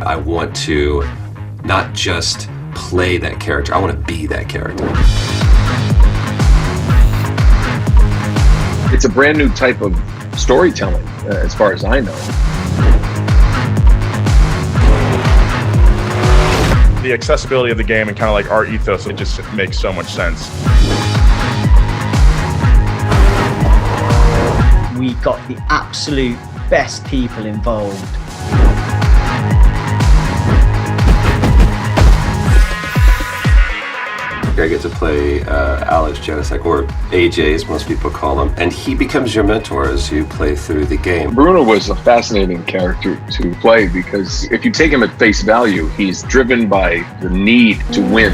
I want to not just play that character, I want to be that character. It's a brand new type of storytelling, as far as I know. The accessibility of the game and kind of like our ethos, it just makes so much sense. We got the absolute best people involved. I get to play Alex Janicek, or AJ as most people call him, and he becomes your mentor as you play through the game. Bruno was a fascinating character to play because if you take him at face value, he's driven by the need to win.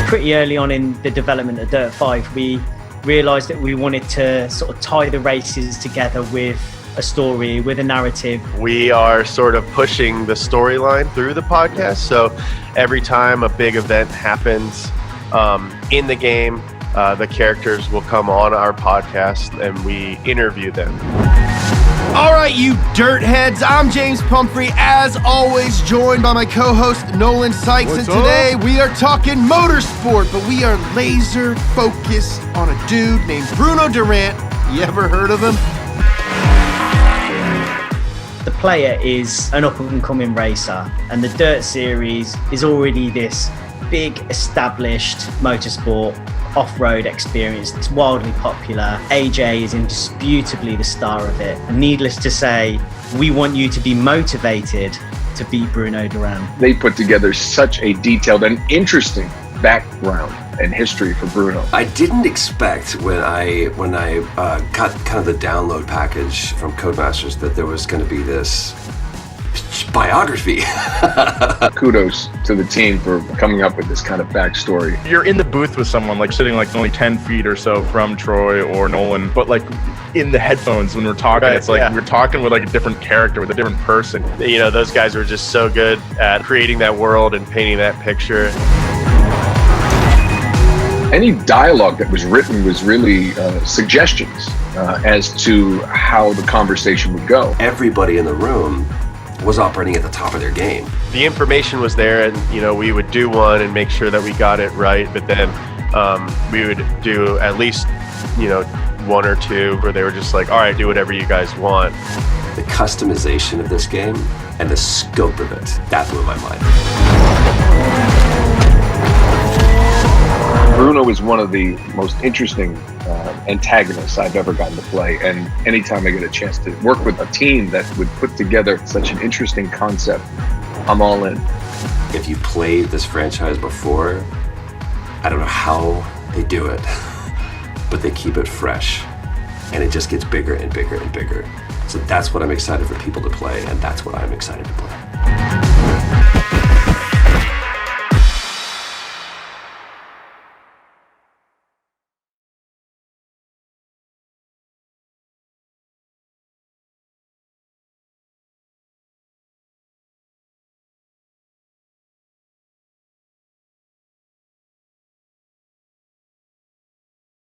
Pretty early on in the development of Dirt 5, we realised that we wanted to sort of tie the races together with a story, with a narrative. We are sort of pushing the storyline through the podcast. So every time a big event happens in the game, the characters will come on our podcast and we interview them. All right, you dirt heads, I'm James Pumphrey, as always joined by my co-host Nolan Sykes. What's and today we are talking motorsport, but we are laser focused on a dude named Bruno Durant. You ever heard of him? The player is an up-and-coming racer, and the Dirt Series is already this big established motorsport off-road experience that's wildly popular. AJ is indisputably the star of it. And needless to say, we want you to be motivated to beat Bruno Durant. They put together such a detailed and interesting background and history for Bruno. I didn't expect when I got kind of the download package from Codemasters that there was going to be this biography. Kudos to the team for coming up with this kind of backstory. You're in the booth with someone like sitting like only 10 feet or so from Troy or Nolan, but like in the headphones when we're talking, it's like we're talking with like a different character, with a different person. You know, those guys were just so good at creating that world and painting that picture. Any dialogue that was written was really suggestions as to how the conversation would go. Everybody in the room was operating at the top of their game. The information was there, and you know, we would do one and make sure that we got it right, but then we would do at least, you know, one or two where they were just like, all right, do whatever you guys want. The customization of this game and the scope of it, that blew my mind. Bruno is one of the most interesting antagonists I've ever gotten to play, and anytime I get a chance to work with a team that would put together such an interesting concept, I'm all in. If you played this franchise before, I don't know how they do it, but they keep it fresh, and it just gets bigger and bigger and bigger. So that's what I'm excited for people to play, and that's what I'm excited to play.